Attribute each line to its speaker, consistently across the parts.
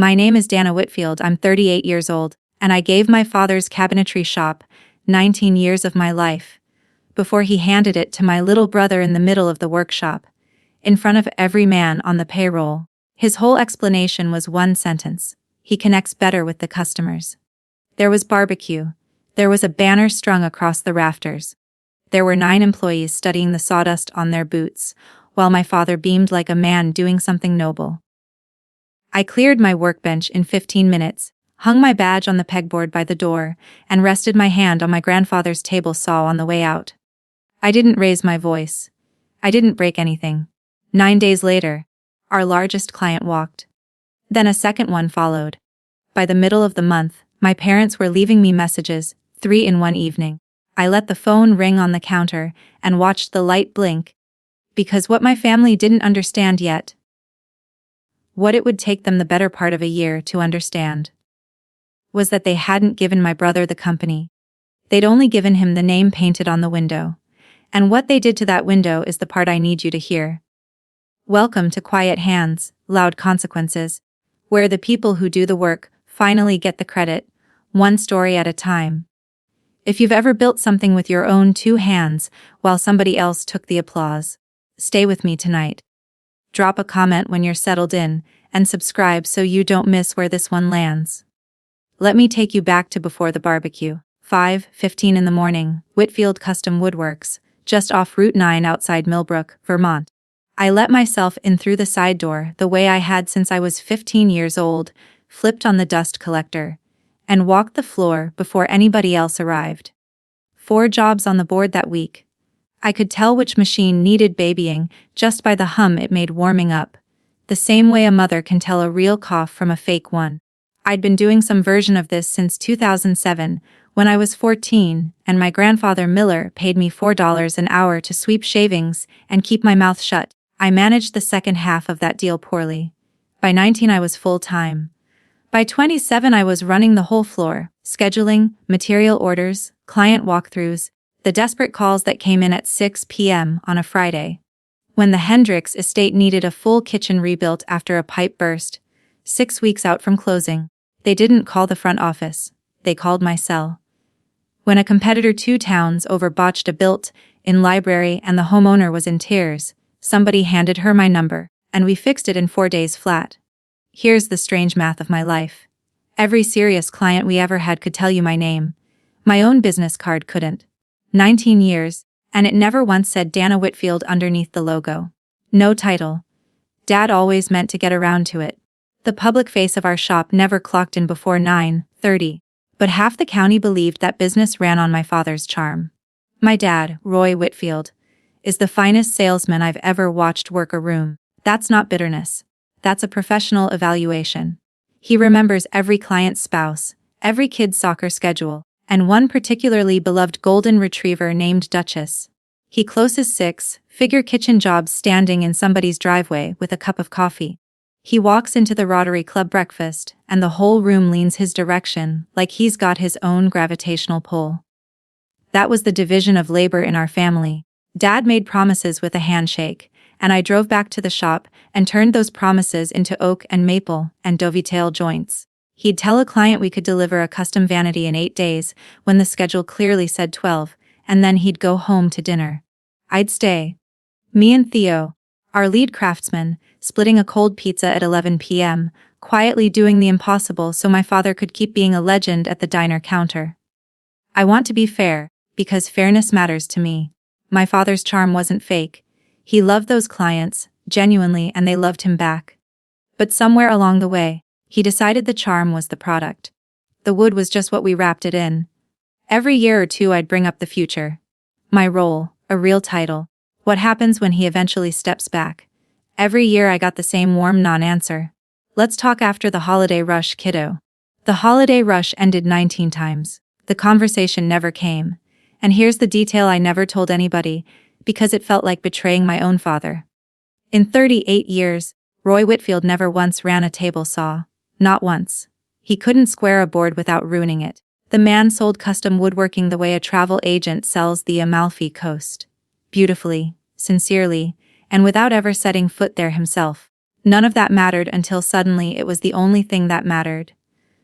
Speaker 1: My name is Dana Whitfield, I'm 38 years old, and I gave my father's cabinetry shop 19 years of my life before he handed it to my little brother in the middle of the workshop, in front of every man on the payroll. His whole explanation was one sentence: he connects better with the customers. There was barbecue. There was a banner strung across the rafters. There were 9 employees studying the sawdust on their boots, while my father beamed like a man doing something noble. I cleared my workbench in 15 minutes, hung my badge on the pegboard by the door, and rested my hand on my grandfather's table saw on the way out. I didn't raise my voice. I didn't break anything. 9 days later, our largest client walked. Then a second one followed. By the middle of the month, my parents were leaving me messages, 3 in one evening. I let the phone ring on the counter and watched the light blink, because what my family didn't understand yet, what it would take them the better part of a year to understand, was that they hadn't given my brother the company. They'd only given him the name painted on the window. And what they did to that window is the part I need you to hear. Welcome to Quiet Hands, Loud Consequences, where the people who do the work finally get the credit, one story at a time. If you've ever built something with your own 2 hands while somebody else took the applause, stay with me tonight. Drop a comment when you're settled in, and subscribe so you don't miss where this one lands. Let me take you back to before the barbecue. 5:15 in the morning, Whitfield Custom Woodworks, just off Route 9 outside Millbrook, Vermont. I let myself in through the side door the way I had since I was 15 years old, flipped on the dust collector, and walked the floor before anybody else arrived. 4 jobs on the board that week. I could tell which machine needed babying just by the hum it made warming up, the same way a mother can tell a real cough from a fake one. I'd been doing some version of this since 2007, when I was 14, and my grandfather Miller paid me $4 an hour to sweep shavings and keep my mouth shut. I managed the second half of that deal poorly. By 19 I was full-time. By 27 I was running the whole floor, scheduling, material orders, client walkthroughs, the desperate calls that came in at 6 p.m. on a Friday. When the Hendricks estate needed a full kitchen rebuilt after a pipe burst, 6 weeks out from closing, they didn't call the front office, they called my cell. When a competitor 2 towns over botched a built-in library and the homeowner was in tears, somebody handed her my number, and we fixed it in 4 days flat. Here's the strange math of my life. Every serious client we ever had could tell you my name. My own business card couldn't. 19 years, and it never once said Dana Whitfield underneath the logo. No title. Dad always meant to get around to it. The public face of our shop never clocked in before 9:30, but half the county believed that business ran on my father's charm. My dad, Roy Whitfield, is the finest salesman I've ever watched work a room. That's not bitterness. That's a professional evaluation. He remembers every client's spouse, every kid's soccer schedule, and one particularly beloved golden retriever named Duchess. He closes 6-figure kitchen jobs standing in somebody's driveway with a cup of coffee. He walks into the Rotary Club breakfast, and the whole room leans his direction like he's got his own gravitational pull. That was the division of labor in our family. Dad made promises with a handshake, and I drove back to the shop and turned those promises into oak and maple and dovetail joints. He'd tell a client we could deliver a custom vanity in 8 days when the schedule clearly said 12, and then he'd go home to dinner. I'd stay. Me and Theo, our lead craftsman, splitting a cold pizza at 11 p.m., quietly doing the impossible so my father could keep being a legend at the diner counter. I want to be fair, because fairness matters to me. My father's charm wasn't fake. He loved those clients, genuinely, and they loved him back. But somewhere along the way, he decided the charm was the product. The wood was just what we wrapped it in. Every year or 2 I'd bring up the future. My role, a real title. What happens when he eventually steps back? Every year I got the same warm non-answer. Let's talk after the holiday rush, kiddo. The holiday rush ended 19 times. The conversation never came. And here's the detail I never told anybody, because it felt like betraying my own father. In 38 years, Roy Whitfield never once ran a table saw. Not once. He couldn't square a board without ruining it. The man sold custom woodworking the way a travel agent sells the Amalfi Coast. Beautifully, sincerely, and without ever setting foot there himself. None of that mattered until suddenly it was the only thing that mattered.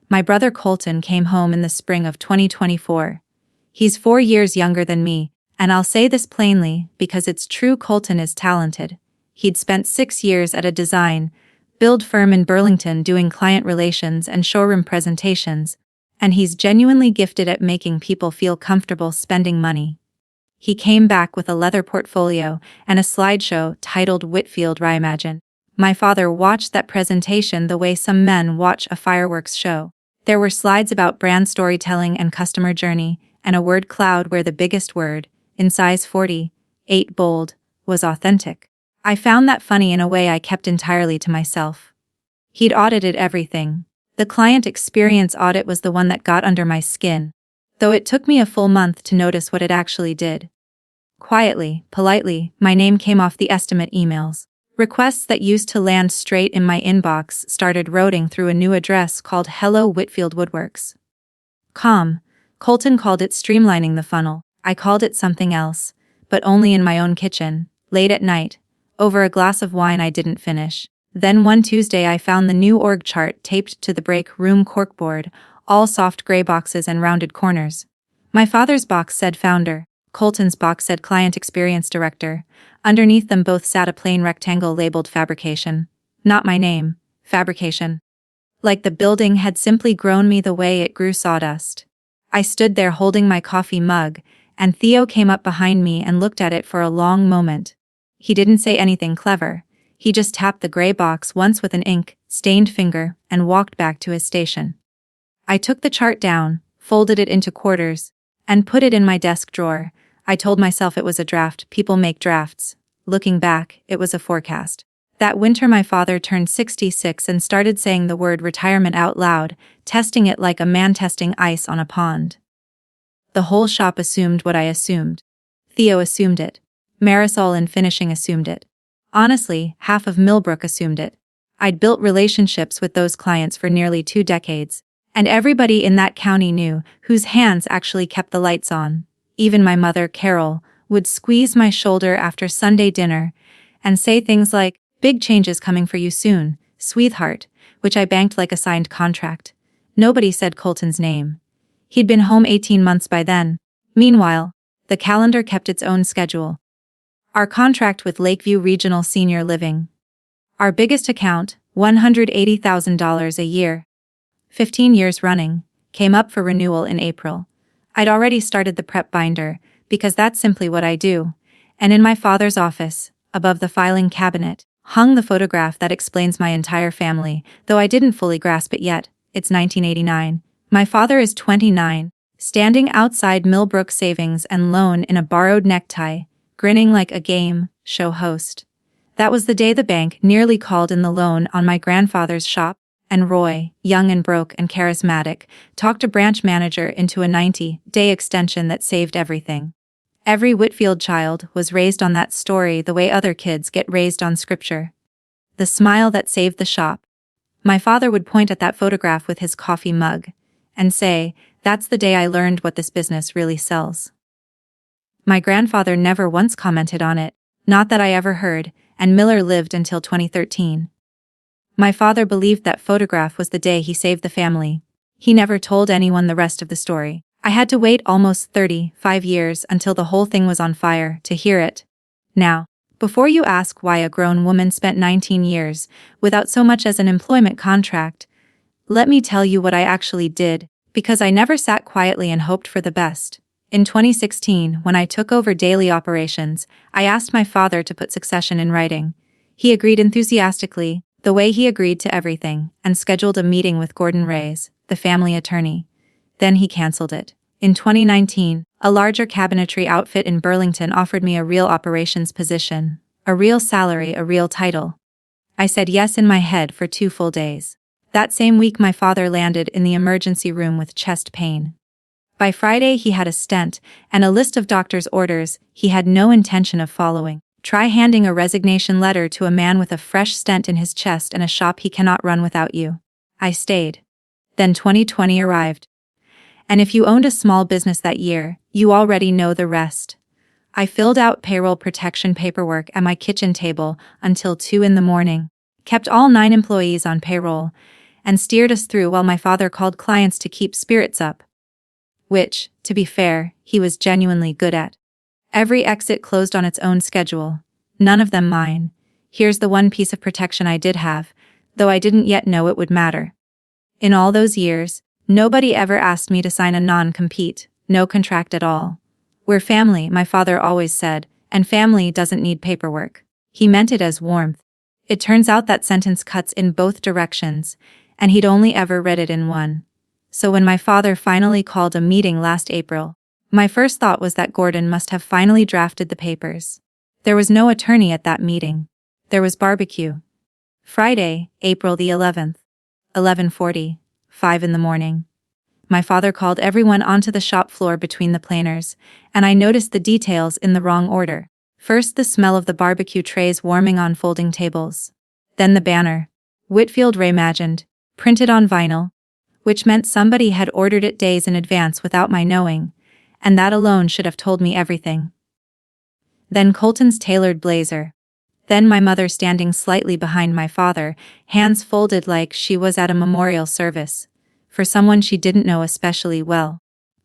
Speaker 1: My brother Colton came home in the spring of 2024. He's 4 years younger than me, and I'll say this plainly because it's true. Colton is talented. He'd spent 6 years at a build firm in Burlington doing client relations and showroom presentations, and he's genuinely gifted at making people feel comfortable spending money. He came back with a leather portfolio and a slideshow titled Whitfield Reimagine. My father watched that presentation the way some men watch a fireworks show. There were slides about brand storytelling and customer journey, and a word cloud where the biggest word, in size 48 bold, was authentic. I found that funny in a way I kept entirely to myself. He'd audited everything. The client experience audit was the one that got under my skin, though it took me a full month to notice what it actually did. Quietly, politely, my name came off the estimate emails. Requests that used to land straight in my inbox started routing through a new address called Hello Whitfield Woodworks. Colton called it streamlining the funnel. I called it something else, but only in my own kitchen, late at night, over a glass of wine I didn't finish. Then one Tuesday I found the new org chart taped to the break room corkboard, all soft gray boxes and rounded corners. My father's box said founder, Colton's box said client experience director. Underneath them both sat a plain rectangle labeled fabrication. Not my name, fabrication. Like the building had simply grown me the way it grew sawdust. I stood there holding my coffee mug, and Theo came up behind me and looked at it for a long moment. He didn't say anything clever. He just tapped the gray box once with an ink-stained finger and walked back to his station. I took the chart down, folded it into quarters, and put it in my desk drawer. I told myself it was a draft. People make drafts. Looking back, it was a forecast. That winter my father turned 66 and started saying the word retirement out loud, testing it like a man testing ice on a pond. The whole shop assumed what I assumed. Theo assumed it. Marisol in finishing assumed it. Honestly, half of Millbrook assumed it. I'd built relationships with those clients for nearly 2 decades, and everybody in that county knew whose hands actually kept the lights on. Even my mother, Carol, would squeeze my shoulder after Sunday dinner and say things like, "Big changes coming for you soon, sweetheart," which I banked like a signed contract. Nobody said Colton's name. He'd been home 18 months by then. Meanwhile, the calendar kept its own schedule. Our contract with Lakeview Regional Senior Living. Our biggest account, $180,000 a year, 15 years running, came up for renewal in April. I'd already started the prep binder, because that's simply what I do, and in my father's office, above the filing cabinet, hung the photograph that explains my entire family, though I didn't fully grasp it yet. It's 1989. My father is 29, standing outside Millbrook Savings and Loan in a borrowed necktie, grinning like a game show host. That was the day the bank nearly called in the loan on my grandfather's shop, and Roy, young and broke and charismatic, talked a branch manager into a 90-day extension that saved everything. Every Whitfield child was raised on that story the way other kids get raised on scripture. The smile that saved the shop. My father would point at that photograph with his coffee mug and say, "That's the day I learned what this business really sells." My grandfather never once commented on it, not that I ever heard, and Miller lived until 2013. My father believed that photograph was the day he saved the family. He never told anyone the rest of the story. I had to wait almost 35 years until the whole thing was on fire to hear it. Now, before you ask why a grown woman spent 19 years without so much as an employment contract, let me tell you what I actually did, because I never sat quietly and hoped for the best. In 2016, when I took over daily operations, I asked my father to put succession in writing. He agreed enthusiastically, the way he agreed to everything, and scheduled a meeting with Gordon Reyes, the family attorney. Then he canceled it. In 2019, a larger cabinetry outfit in Burlington offered me a real operations position, a real salary, a real title. I said yes in my head for 2 full days. That same week my father landed in the emergency room with chest pain. By Friday he had a stent and a list of doctor's orders he had no intention of following. Try handing a resignation letter to a man with a fresh stent in his chest and a shop he cannot run without you. I stayed. Then 2020 arrived. And if you owned a small business that year, you already know the rest. I filled out payroll protection paperwork at my kitchen table until 2 in the morning. kept all 9 employees on payroll, and steered us through while my father called clients to keep spirits up. Which, to be fair, he was genuinely good at. Every exit closed on its own schedule, none of them mine. Here's the one piece of protection I did have, though I didn't yet know it would matter. In all those years, nobody ever asked me to sign a non-compete, no contract at all. We're family, my father always said, and family doesn't need paperwork. He meant it as warmth. It turns out that sentence cuts in both directions, and he'd only ever read it in one. So when my father finally called a meeting last April, my first thought was that Gordon must have finally drafted the papers. There was no attorney at that meeting. There was barbecue. Friday, April the 11th, 11:40, 5 in the morning. My father called everyone onto the shop floor between the planers, and I noticed the details in the wrong order. First the smell of the barbecue trays warming on folding tables. Then the banner. Whitfield reimagined, printed on vinyl, which meant somebody had ordered it days in advance without my knowing, and that alone should have told me everything. Then Colton's tailored blazer. Then my mother standing slightly behind my father, hands folded like she was at a memorial service, for someone she didn't know especially well.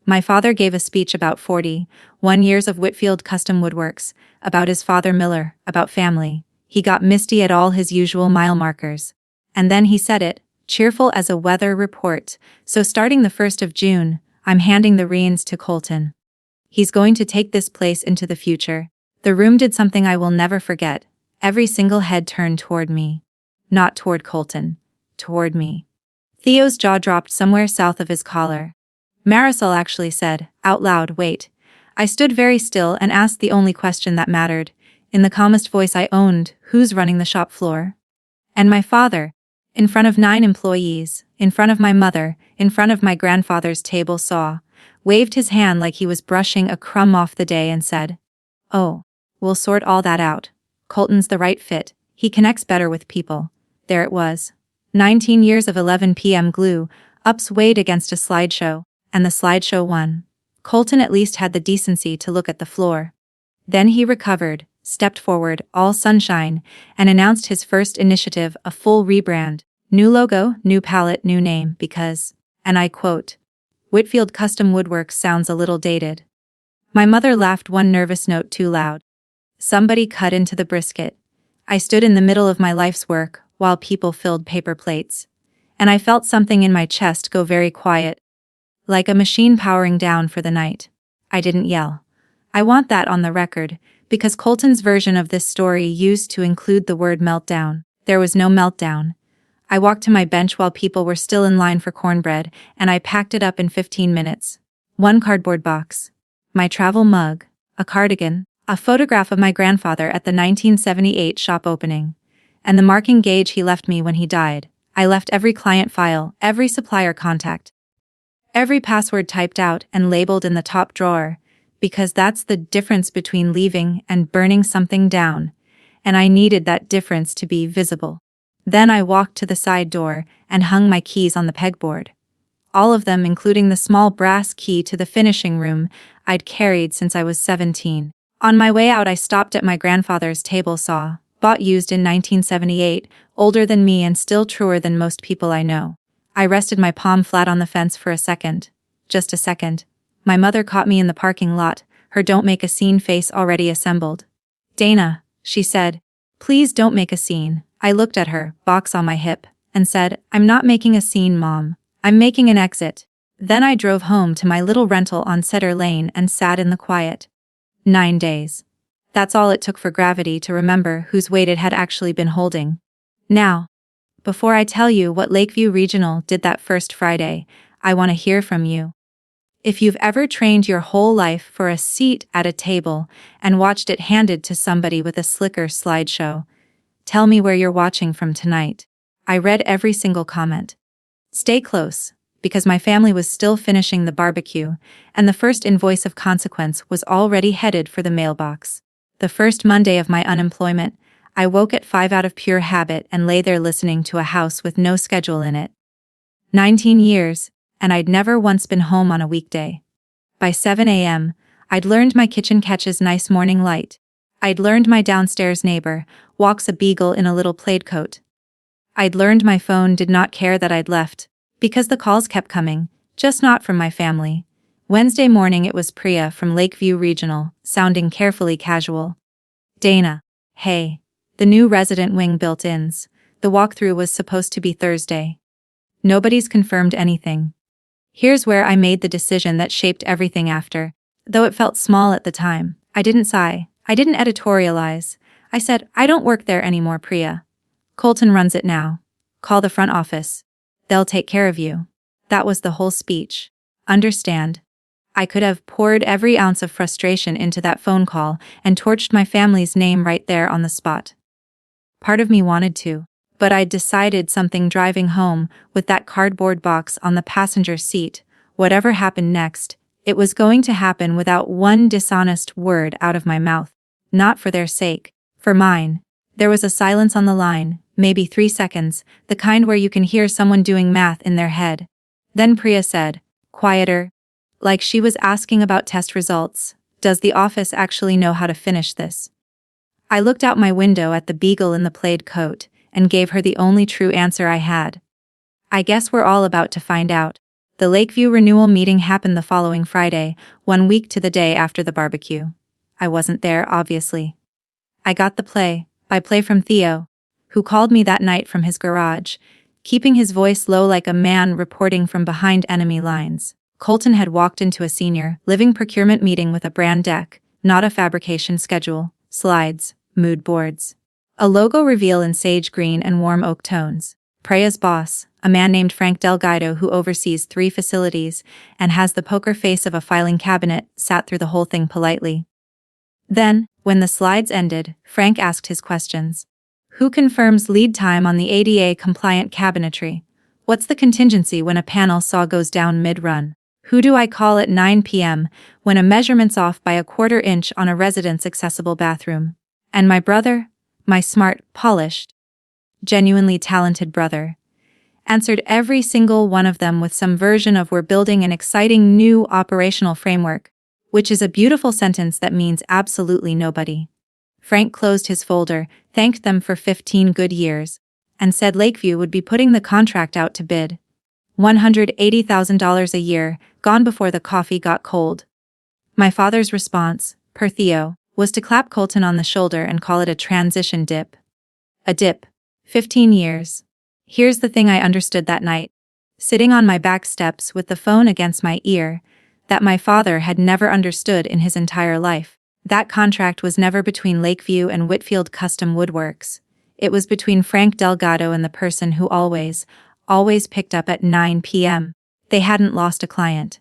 Speaker 1: My father gave a speech about 41 years of Whitfield Custom Woodworks, about his father Miller, about family. He got misty at all his usual mile markers. And then he said it, cheerful as a weather report, so starting the 1st of June, I'm handing the reins to Colton. He's going to take this place into the future. The room did something I will never forget. Every single head turned toward me. Not toward Colton. Toward me. Theo's jaw dropped somewhere south of his collar. Marisol actually said, out loud, wait. I stood very still and asked the only question that mattered, in the calmest voice I owned, who's running the shop floor? And my father, in front of 9 employees, in front of my mother, in front of my grandfather's table saw, waved his hand like he was brushing a crumb off the day and said, oh, we'll sort all that out. Colton's the right fit, he connects better with people. There it was. 19 years of 11 p.m. glue, ups weighed against a slideshow, and the slideshow won. Colton at least had the decency to look at the floor. Then he recovered, stepped forward, all sunshine, and announced his first initiative, a full rebrand. New logo, new palette, new name, because, and I quote, Whitfield Custom Woodworks sounds a little dated. My mother laughed one nervous note too loud. Somebody cut into the brisket. I stood in the middle of my life's work, while people filled paper plates. And I felt something in my chest go very quiet. Like a machine powering down for the night. I didn't yell. I want that on the record, because Colton's version of this story used to include the word meltdown. There was no meltdown. I walked to my bench while people were still in line for cornbread, and I packed it up in 15 minutes. 1 cardboard box. My travel mug. A cardigan. A photograph of my grandfather at the 1978 shop opening. And the marking gauge he left me when he died. I left every client file, every supplier contact, every password typed out and labeled in the top drawer, because that's the difference between leaving and burning something down, and I needed that difference to be visible. Then I walked to the side door and hung my keys on the pegboard. All of them, including the small brass key to the finishing room I'd carried since I was 17. On my way out I stopped at my grandfather's table saw, bought used in 1978, older than me and still truer than most people I know. I rested my palm flat on the fence for a second. Just a second. My mother caught me in the parking lot, her don't make a scene face already assembled. Dana, she said, please don't make a scene. I looked at her, box on my hip, and said, I'm not making a scene, Mom. I'm making an exit. Then I drove home to my little rental on Cedar Lane and sat in the quiet. 9 days. That's all it took for gravity to remember whose weight it had actually been holding. Now, before I tell you what Lakeview Regional did that first Friday, I want to hear from you. If you've ever trained your whole life for a seat at a table and watched it handed to somebody with a slicker slideshow, tell me where you're watching from tonight. I read every single comment. Stay close, because my family was still finishing the barbecue, and the first invoice of consequence was already headed for the mailbox. The first Monday of my unemployment, I woke at 5 out of pure habit and lay there listening to a house with no schedule in it. 19 years, and I'd never once been home on a weekday. By 7 a.m., I'd learned my kitchen catches nice morning light. I'd learned my downstairs neighbor walks a beagle in a little plaid coat. I'd learned my phone did not care that I'd left, because the calls kept coming, just not from my family. Wednesday morning it was Priya from Lakeview Regional, sounding carefully casual. Dana. Hey. The new resident wing built-ins. The walkthrough was supposed to be Thursday. Nobody's confirmed anything. Here's where I made the decision that shaped everything after. Though it felt small at the time, I didn't sigh. I didn't editorialize. I said, I don't work there anymore, Priya. Colton runs it now. Call the front office. They'll take care of you. That was the whole speech. Understand? I could have poured every ounce of frustration into that phone call and torched my family's name right there on the spot. Part of me wanted to, but I'd decided something driving home with that cardboard box on the passenger seat. Whatever happened next, it was going to happen without one dishonest word out of my mouth. Not for their sake, for mine. There was a silence on the line, maybe 3 seconds, the kind where you can hear someone doing math in their head. Then Priya said, quieter, like she was asking about test results, does the office actually know how to finish this? I looked out my window at the beagle in the plaid coat, and gave her the only true answer I had. I guess we're all about to find out. The Lakeview renewal meeting happened the following Friday, 1 week to the day after the barbecue. I wasn't there, obviously. I got the play-by-play from Theo, who called me that night from his garage, keeping his voice low like a man reporting from behind enemy lines. Colton had walked into a senior living procurement meeting with a brand deck, not a fabrication schedule, slides, mood boards. A logo reveal in sage green and warm oak tones. Priya's boss, a man named Frank Delgado who oversees 3 facilities and has the poker face of a filing cabinet, sat through the whole thing politely. Then, when the slides ended, Frank asked his questions. Who confirms lead time on the ADA-compliant cabinetry? What's the contingency when a panel saw goes down mid-run? Who do I call at 9 p.m. when a measurement's off by a 1/4 inch on a residence-accessible bathroom? And my brother, my smart, polished, genuinely talented brother, answered every single one of them with some version of we're building an exciting new operational framework, which is a beautiful sentence that means absolutely nobody. Frank closed his folder, thanked them for 15 good years, and said Lakeview would be putting the contract out to bid. $180,000 a year, gone before the coffee got cold. My father's response, per Theo, was to clap Colton on the shoulder and call it a transition dip. A dip. 15 years. Here's the thing I understood that night, sitting on my back steps with the phone against my ear, that my father had never understood in his entire life. That contract was never between Lakeview and Whitfield Custom Woodworks. It was between Frank Delgado and the person who always picked up at 9 p.m. They hadn't lost a client.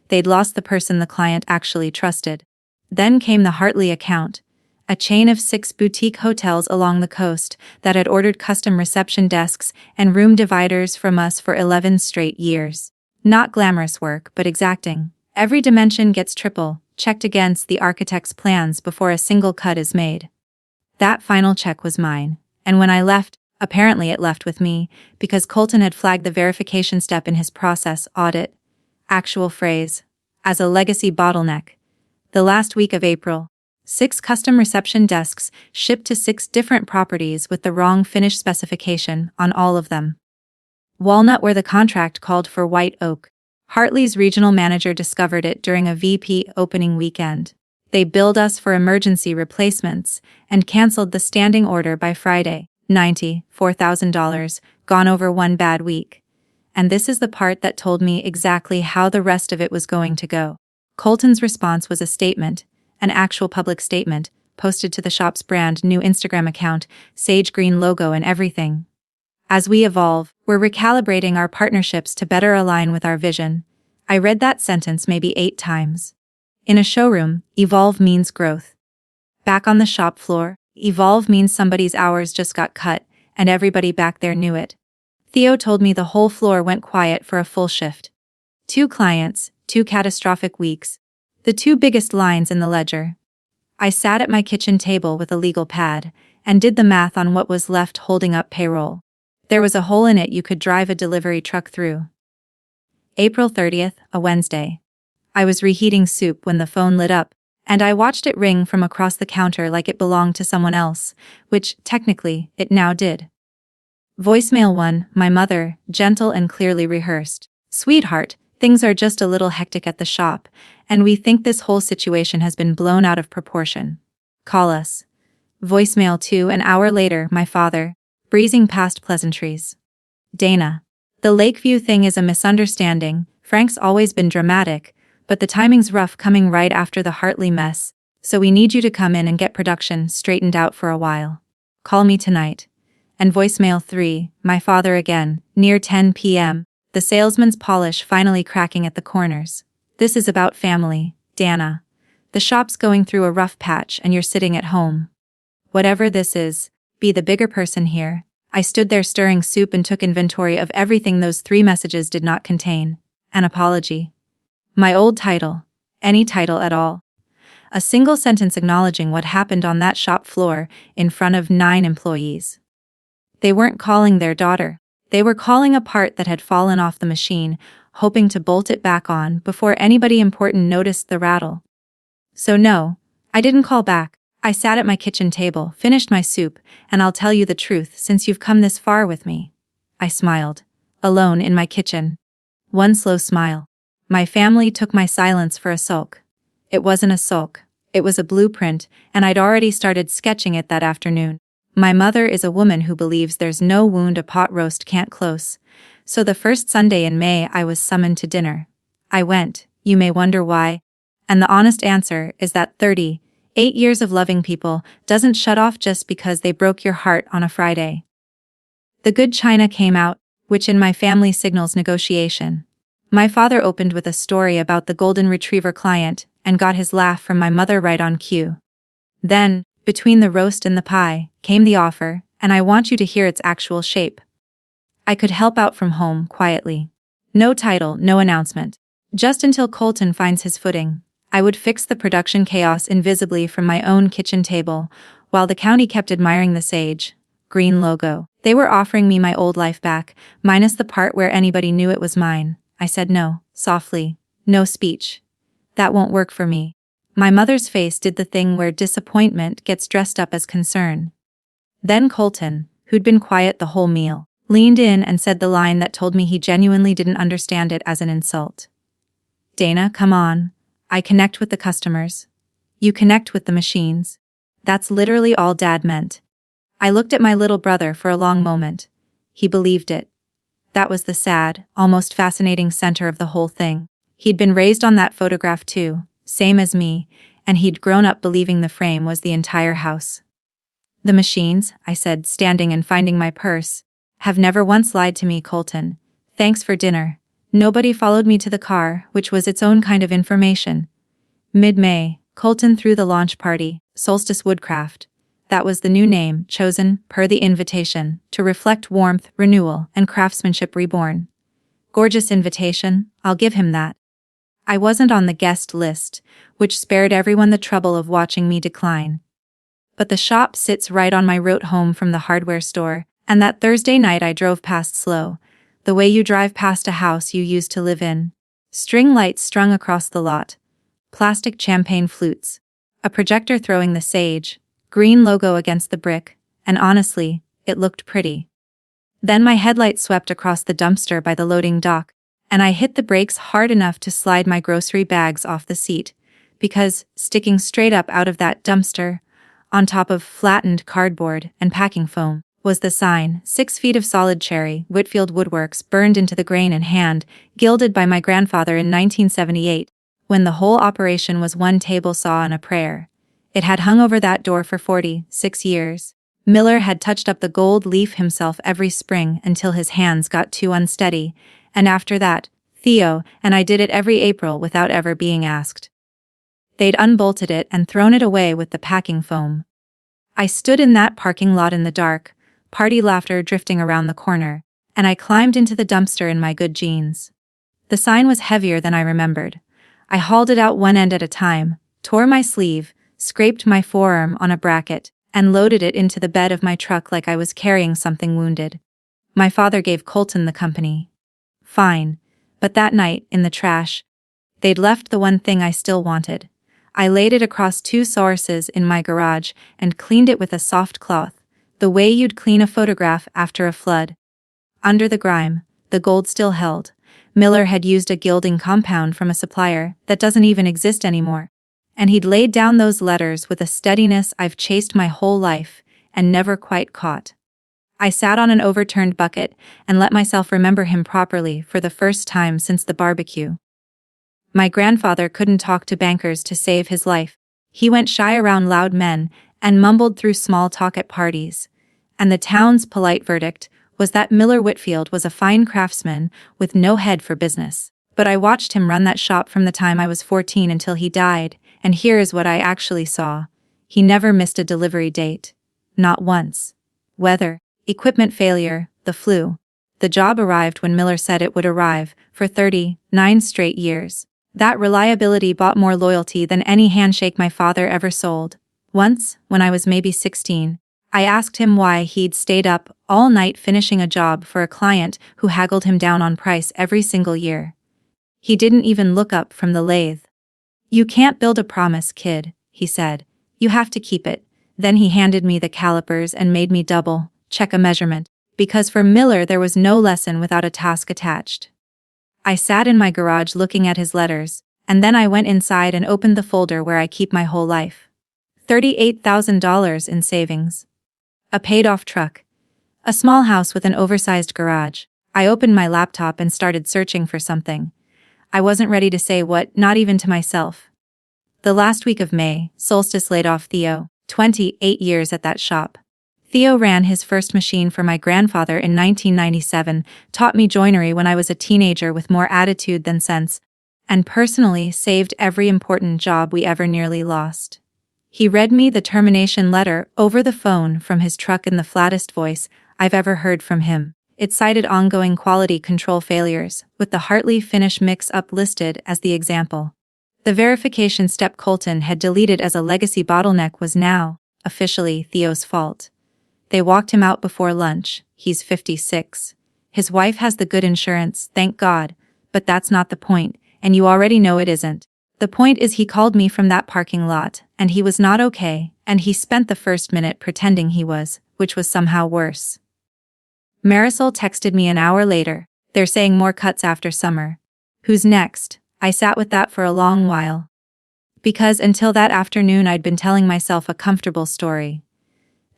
Speaker 1: They'd lost the person the client actually trusted. Then came the Hartley account, a chain of 6 boutique hotels along the coast that had ordered custom reception desks and room dividers from us for 11 straight years. Not glamorous work, but exacting. Every dimension gets checked against the architect's plans before a single cut is made. That final check was mine, and when I left, apparently it left with me, because Colton had flagged the verification step in his process audit, actual phrase, as a legacy bottleneck. The last week of April, 6 custom reception desks shipped to 6 different properties with the wrong finish specification on all of them. Walnut, where the contract called for white oak. Hartley's regional manager discovered it during a VP opening weekend. They billed us for emergency replacements and canceled the standing order by Friday. $94,000, gone over one bad week. And this is the part that told me exactly how the rest of it was going to go. Colton's response was a statement, an actual public statement, posted to the shop's brand new Instagram account, sage green logo and everything. As we evolve, we're recalibrating our partnerships to better align with our vision. I read that sentence maybe 8 times. In a showroom, evolve means growth. Back on the shop floor, evolve means somebody's hours just got cut, and everybody back there knew it. Theo told me the whole floor went quiet for a full shift. 2 clients, 2 catastrophic weeks. The 2 biggest lines in the ledger. I sat at my kitchen table with a legal pad, and did the math on what was left holding up payroll. There was a hole in it you could drive a delivery truck through. April 30th, a Wednesday. I was reheating soup when the phone lit up, and I watched it ring from across the counter like it belonged to someone else, which, technically, it now did. Voicemail 1, my mother, gentle and clearly rehearsed. Sweetheart, things are just a little hectic at the shop, and we think this whole situation has been blown out of proportion. Call us. Voicemail 2, an hour later, my father, breezing past pleasantries. Dana. The Lakeview thing is a misunderstanding. Frank's always been dramatic, but the timing's rough coming right after the Hartley mess, so we need you to come in and get production straightened out for a while. Call me tonight. And voicemail 3, my father again, near 10 p.m., the salesman's polish finally cracking at the corners. This is about family, Dana. The shop's going through a rough patch and you're sitting at home. Whatever this is, be the bigger person here. I stood there stirring soup and took inventory of everything those 3 messages did not contain. An apology. My old title. Any title at all. A single sentence acknowledging what happened on that shop floor in front of 9 employees. They weren't calling their daughter. They were calling a part that had fallen off the machine, hoping to bolt it back on before anybody important noticed the rattle. So no, I didn't call back. I sat at my kitchen table, finished my soup, and I'll tell you the truth since you've come this far with me. I smiled. Alone in my kitchen. One slow smile. My family took my silence for a sulk. It wasn't a sulk. It was a blueprint, and I'd already started sketching it that afternoon. My mother is a woman who believes there's no wound a pot roast can't close, so the first Sunday in May I was summoned to dinner. I went, you may wonder why, and the honest answer is that 38 years of loving people doesn't shut off just because they broke your heart on a Friday. The good china came out, which in my family signals negotiation. My father opened with a story about the golden retriever client and got his laugh from my mother right on cue. Then, between the roast and the pie, came the offer, and I want you to hear its actual shape. I could help out from home, quietly. No title, no announcement. Just until Colton finds his footing. I would fix the production chaos invisibly from my own kitchen table, while the county kept admiring the sage, green logo. They were offering me my old life back, minus the part where anybody knew it was mine. I said no, softly. No speech. That won't work for me. My mother's face did the thing where disappointment gets dressed up as concern. Then Colton, who'd been quiet the whole meal, leaned in and said the line that told me he genuinely didn't understand it as an insult. Dana, come on. I connect with the customers. You connect with the machines. That's literally all Dad meant. I looked at my little brother for a long moment. He believed it. That was the sad, almost fascinating center of the whole thing. He'd been raised on that photograph too. Same as me, and he'd grown up believing the frame was the entire house. The machines, I said, standing and finding my purse, have never once lied to me, Colton. Thanks for dinner. Nobody followed me to the car, which was its own kind of information. Mid-May, Colton threw the launch party, Solstice Woodcraft. That was the new name, chosen, per the invitation, to reflect warmth, renewal, and craftsmanship reborn. Gorgeous invitation, I'll give him that. I wasn't on the guest list, which spared everyone the trouble of watching me decline. But the shop sits right on my route home from the hardware store, and that Thursday night I drove past slow, the way you drive past a house you used to live in. String lights strung across the lot. Plastic champagne flutes. A projector throwing the sage, green logo against the brick, and honestly, it looked pretty. Then my headlight swept across the dumpster by the loading dock, and I hit the brakes hard enough to slide my grocery bags off the seat, because, sticking straight up out of that dumpster, on top of flattened cardboard and packing foam, was the sign, 6 feet of solid cherry, Whitfield Woodworks, burned into the grain and hand, gilded by my grandfather in 1978, when the whole operation was one table saw and a prayer. It had hung over that door for 46 years. Miller had touched up the gold leaf himself every spring until his hands got too unsteady, and after that, Theo and I did it every April without ever being asked. They'd unbolted it and thrown it away with the packing foam. I stood in that parking lot in the dark, party laughter drifting around the corner, and I climbed into the dumpster in my good jeans. The sign was heavier than I remembered. I hauled it out one end at a time, tore my sleeve, scraped my forearm on a bracket, and loaded it into the bed of my truck like I was carrying something wounded. My father gave Colton the company. Fine, but that night, in the trash, they'd left the one thing I still wanted. I laid it across 2 sources in my garage and cleaned it with a soft cloth, The way you'd clean a photograph after a flood. Under the grime, the gold still held. Miller had used a gilding compound from a supplier that doesn't even exist anymore. And he'd laid down those letters with a steadiness I've chased my whole life and never quite caught. I sat on an overturned bucket and let myself remember him properly for the first time since the barbecue. My grandfather couldn't talk to bankers to save his life. He went shy around loud men and mumbled through small talk at parties. And the town's polite verdict was that Miller Whitfield was a fine craftsman with no head for business. But I watched him run that shop from the time I was 14 until he died, and here is what I actually saw. He never missed a delivery date. Not once. Weather, equipment failure, the flu. The job arrived when Miller said it would arrive, for 39 straight years. That reliability bought more loyalty than any handshake my father ever sold. Once, when I was maybe 16, I asked him why he'd stayed up all night finishing a job for a client who haggled him down on price every single year. He didn't even look up from the lathe. "You can't build a promise, kid," he said. "You have to keep it." Then he handed me the calipers and made me double-check a measurement, because for Miller there was no lesson without a task attached. I sat in my garage looking at his letters, and then I went inside and opened the folder where I keep my whole life. $38,000 in savings. A paid-off truck. A small house with an oversized garage. I opened my laptop and started searching for something. I wasn't ready to say what, not even to myself. The last week of May, Solstice laid off Theo, 28 years at that shop. Theo ran his first machine for my grandfather in 1997, taught me joinery when I was a teenager with more attitude than sense, and personally saved every important job we ever nearly lost. He read me the termination letter over the phone from his truck in the flattest voice I've ever heard from him. It cited ongoing quality control failures, with the Hartley finish mix-up listed as the example. The verification step Colton had deleted as a legacy bottleneck was now, officially, Theo's fault. They walked him out before lunch. He's 56. His wife has the good insurance, thank God, but that's not the point, and you already know it isn't. The point is he called me from that parking lot, and he was not okay, and he spent the first minute pretending he was, which was somehow worse. Marisol texted me an hour later. "They're saying more cuts after summer. Who's next?" I sat with that for a long while. Because until that afternoon I'd been telling myself a comfortable story.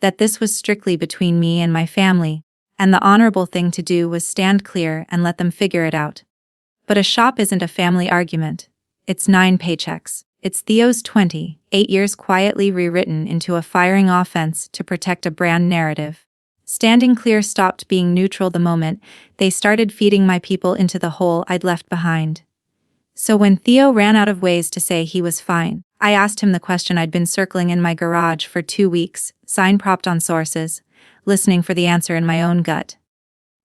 Speaker 1: That this was strictly between me and my family, and the honorable thing to do was stand clear and let them figure it out. But a shop isn't a family argument. It's 9 paychecks. It's Theo's 28 years quietly rewritten into a firing offense to protect a brand narrative. Standing clear stopped being neutral the moment they started feeding my people into the hole I'd left behind. So when Theo ran out of ways to say he was fine, I asked him the question I'd been circling in my garage for 2 weeks, sign propped on sources, listening for the answer in my own gut.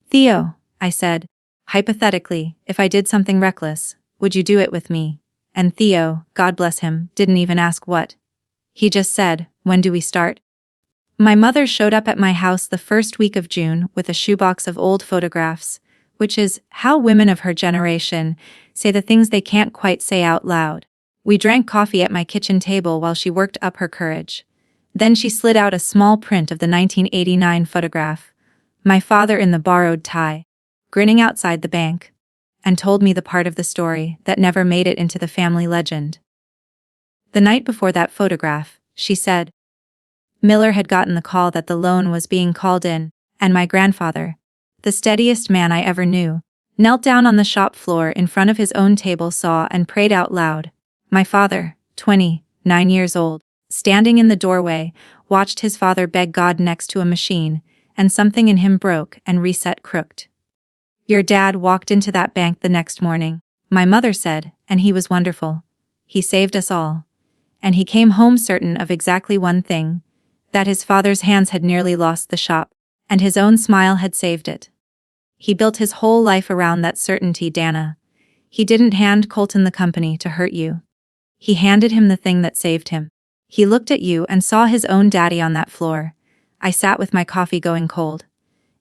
Speaker 1: "Theo," I said, "hypothetically, if I did something reckless, would you do it with me?" And Theo, God bless him, didn't even ask what. He just said, "When do we start?" My mother showed up at my house the first week of June with a shoebox of old photographs, which is how women of her generation say the things they can't quite say out loud. We drank coffee at my kitchen table while she worked up her courage. Then she slid out a small print of the 1989 photograph, my father in the borrowed tie, grinning outside the bank, and told me the part of the story that never made it into the family legend. The night before that photograph, she said, Miller had gotten the call that the loan was being called in, and my grandfather, the steadiest man I ever knew, knelt down on the shop floor in front of his own table saw and prayed out loud. My father, 29 years old, standing in the doorway, watched his father beg God next to a machine, and something in him broke and reset crooked. "Your dad walked into that bank the next morning," my mother said, "and he was wonderful. He saved us all. And he came home certain of exactly one thing, that his father's hands had nearly lost the shop, and his own smile had saved it. He built his whole life around that certainty, Dana. He didn't hand Colton the company to hurt you. He handed him the thing that saved him. He looked at you and saw his own daddy on that floor." I sat with my coffee going cold.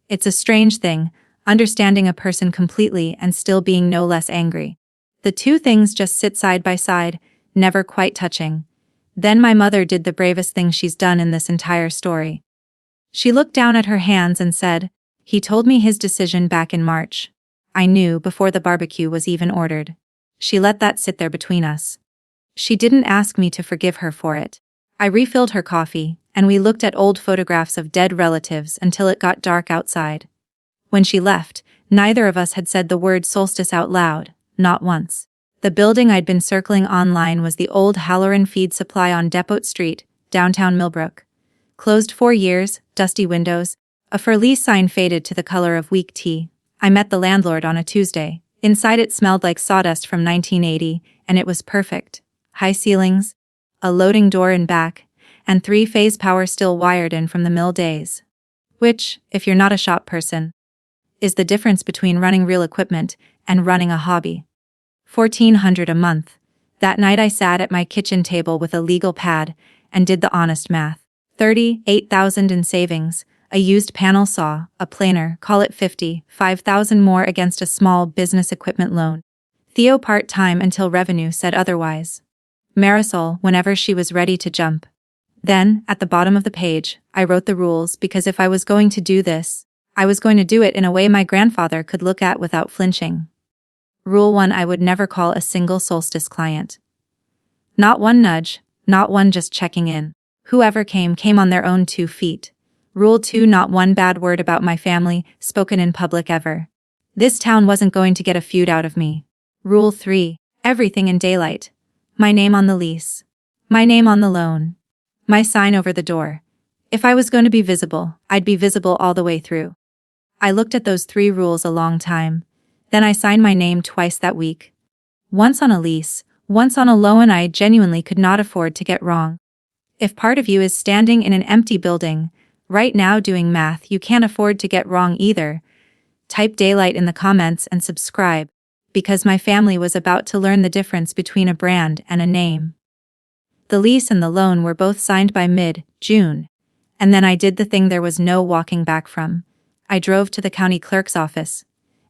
Speaker 1: It's a strange thing, understanding a person completely and still being no less angry. The two things just sit side by side, never quite touching. Then my mother did the bravest thing she's done in this entire story. She looked down at her hands and said, "He told me his decision back in March. I knew before the barbecue was even ordered." She let that sit there between us. She didn't ask me to forgive her for it. I refilled her coffee, and we looked at old photographs of dead relatives until it got dark outside. When she left, neither of us had said the word solstice out loud, not once. The building I'd been circling online was the old Halloran Feed Supply on Depot Street, downtown Millbrook. Closed 4 years, dusty windows, a for lease sign faded to the color of weak tea. I met the landlord on a Tuesday. Inside it smelled like sawdust from 1980, and it was perfect. High ceilings, a loading door in back, and 3-phase power still wired in from the mill days. Which, if you're not a shop person, is the difference between running real equipment and running a hobby. $1,400 a month. That night I sat at my kitchen table with a legal pad and did the honest math. $38,000 in savings, a used panel saw, a planer, call it 50, $5,000 more against a small business equipment loan. Theo part-time until revenue said otherwise. Marisol whenever she was ready to jump. Then, at the bottom of the page, I wrote the rules because if I was going to do this, I was going to do it in a way my grandfather could look at without flinching. Rule 1: I would never call a single solstice client. Not one nudge, not one just checking in. Whoever came on their own 2 feet. Rule 2: not one bad word about my family, spoken in public ever. This town wasn't going to get a feud out of me. Rule 3: everything in daylight. My name on the lease. My name on the loan. My sign over the door. If I was going to be visible, I'd be visible all the way through. I looked at those 3 rules a long time. Then I signed my name twice that week. Once on a lease, once on a loan I genuinely could not afford to get wrong. If part of you is standing in an empty building, right now doing math you can't afford to get wrong either, type daylight in the comments and subscribe, because my family was about to learn the difference between a brand and a name. The lease and the loan were both signed by mid-June, and then I did the thing there was no walking back from. I drove to the county clerk's office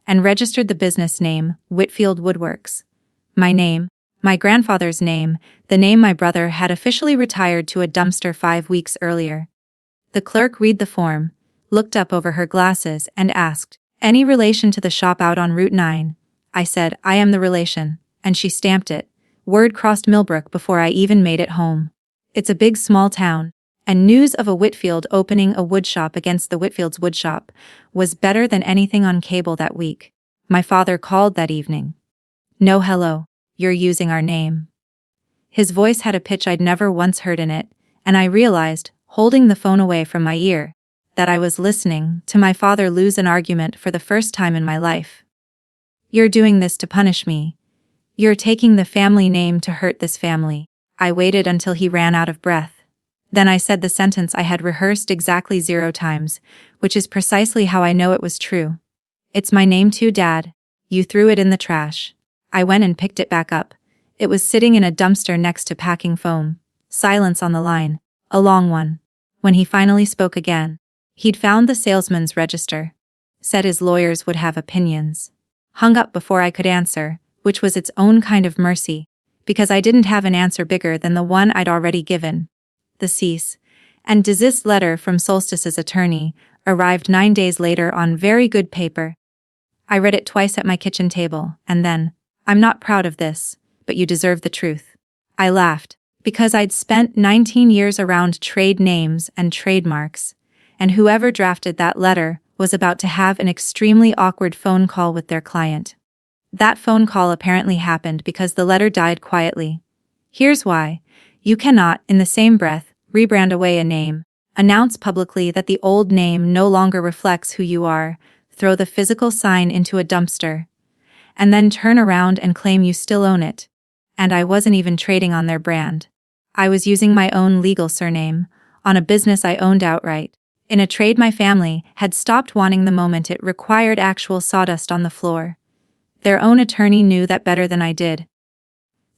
Speaker 1: and registered the business name, Whitfield Woodworks. My name, my grandfather's name, the name my brother had officially retired to a dumpster 5 weeks earlier. The clerk read the form, looked up over her glasses and asked, "Any relation to the shop out on Route 9? I said, "I am the relation," and she stamped it. Word crossed Millbrook before I even made it home. It's a big small town, and news of a Whitfield opening a woodshop against the Whitfield's woodshop was better than anything on cable that week. My father called that evening. "No hello, you're using our name." His voice had a pitch I'd never once heard in it, and I realized, holding the phone away from my ear, that I was listening to my father lose an argument for the first time in my life. "You're doing this to punish me. You're taking the family name to hurt this family." I waited until he ran out of breath. Then I said the sentence I had rehearsed exactly 0 times, which is precisely how I know it was true. "It's my name too, Dad. You threw it in the trash." I went and picked it back up. It was sitting in a dumpster next to packing foam. Silence on the line. A long one. When he finally spoke again, he'd found the salesman's register. Said his lawyers would have opinions. Hung up before I could answer, which was its own kind of mercy, because I didn't have an answer bigger than the one I'd already given. The cease and desist letter from Solstice's attorney arrived 9 days later on very good paper. I read it twice at my kitchen table, and then, "I'm not proud of this, but you deserve the truth." I laughed, because I'd spent 19 years around trade names and trademarks, and whoever drafted that letter was about to have an extremely awkward phone call with their client. That phone call apparently happened because the letter died quietly. Here's why. You cannot, in the same breath, rebrand away a name, announce publicly that the old name no longer reflects who you are, throw the physical sign into a dumpster, and then turn around and claim you still own it. And I wasn't even trading on their brand. I was using my own legal surname, on a business I owned outright, in a trade my family had stopped wanting the moment it required actual sawdust on the floor. Their own attorney knew that better than I did.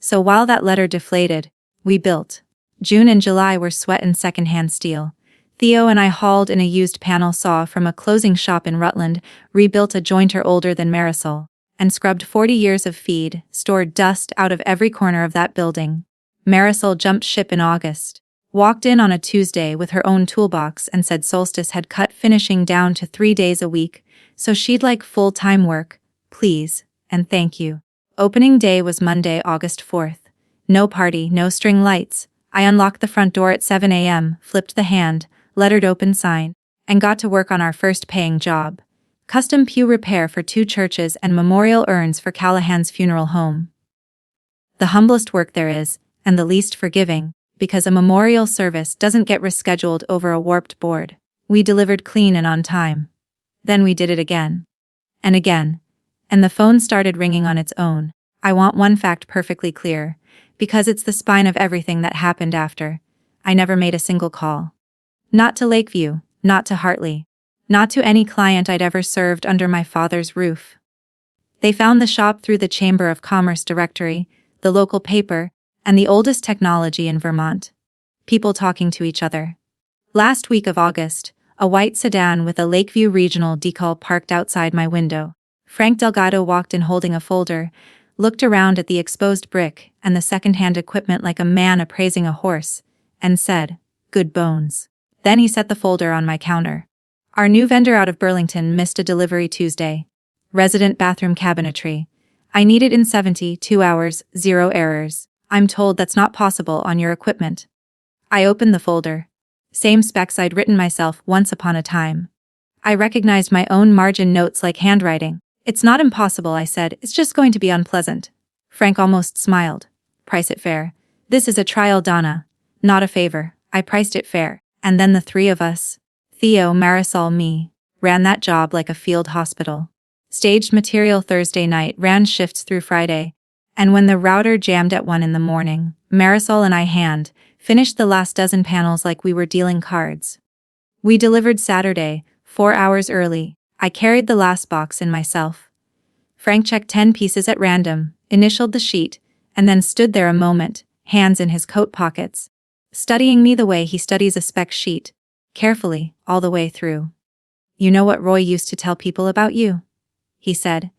Speaker 1: So while that letter deflated, we built. June and July were sweat and secondhand steel. Theo and I hauled in a used panel saw from a closing shop in Rutland, rebuilt a jointer older than Marisol, and scrubbed 40 years of feed, stored dust out of every corner of that building. Marisol jumped ship in August. Walked in on a Tuesday with her own toolbox and said Solstice had cut finishing down to 3 days a week, so she'd like full-time work, please, and thank you. Opening day was Monday, August 4th. No party, no string lights. I unlocked the front door at 7 a.m., flipped the hand, lettered open sign, and got to work on our first paying job. Custom pew repair for 2 churches and memorial urns for Callahan's funeral home. The humblest work there is, and the least forgiving, because a memorial service doesn't get rescheduled over a warped board. We delivered clean and on time. Then we did it again. And again. And the phone started ringing on its own. I want one fact perfectly clear, because it's the spine of everything that happened after. I never made a single call. Not to Lakeview, not to Hartley, not to any client I'd ever served under my father's roof. They found the shop through the Chamber of Commerce directory, the local paper, and the oldest technology in Vermont. People talking to each other. Last week of August, a white sedan with a Lakeview Regional decal parked outside my window. Frank Delgado walked in holding a folder, looked around at the exposed brick and the second-hand equipment like a man appraising a horse, and said, "Good bones." Then he set the folder on my counter. Our new vendor out of Burlington missed a delivery Tuesday. Resident bathroom cabinetry. I need it in 72 hours, 0 errors. I'm told that's not possible on your equipment. I opened the folder. Same specs I'd written myself once upon a time. I recognized my own margin notes like handwriting. "It's not impossible," I said, "it's just going to be unpleasant." Frank almost smiled. "Price it fair. This is a trial, Donna. Not a favor." I priced it fair. And then the 3 of us, Theo, Marisol, me, ran that job like a field hospital. Staged material Thursday night, ran shifts through Friday, and when the router jammed at 1 in the morning, Marisol and I finished the last dozen panels like we were dealing cards. We delivered Saturday, 4 hours early. I carried the last box in myself. Frank checked 10 pieces at random, initialed the sheet, and then stood there a moment, hands in his coat pockets, studying me the way he studies a spec sheet, carefully, all the way through. "You know what Roy used to tell people about you?" he said.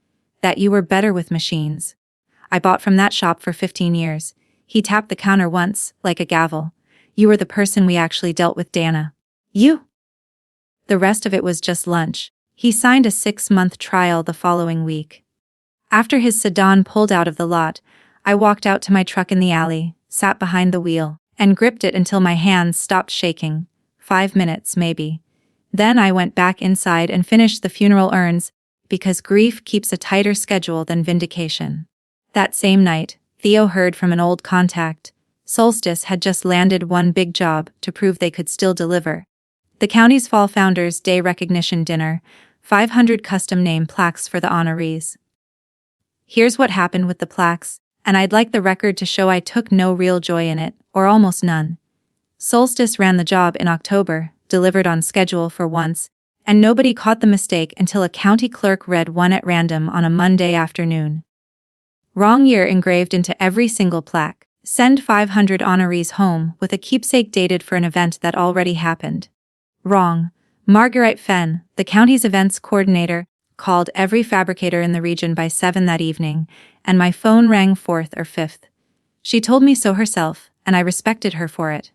Speaker 1: "That you were better with machines. I bought from that shop for 15 years. He tapped the counter once, like a gavel. "You were the person we actually dealt with, Dana. You." The rest of it was just lunch. He signed a 6-month trial the following week. After his sedan pulled out of the lot, I walked out to my truck in the alley, sat behind the wheel, and gripped it until my hands stopped shaking. 5 minutes, maybe. Then I went back inside and finished the funeral urns, because grief keeps a tighter schedule than vindication. That same night, Theo heard from an old contact. Solstice had just landed one big job to prove they could still deliver. The county's Fall Founders Day recognition dinner, 500 custom name plaques for the honorees. Here's what happened with the plaques, and I'd like the record to show I took no real joy in it, or almost none. Solstice ran the job in October, delivered on schedule for once, and nobody caught the mistake until a county clerk read one at random on a Monday afternoon. Wrong year engraved into every single plaque. Send 500 honorees home with a keepsake dated for an event that already happened. Wrong. Marguerite Fenn, the county's events coordinator, called every fabricator in the region by 7 that evening, and my phone rang 4th or 5th. She told me so herself, and I respected her for it.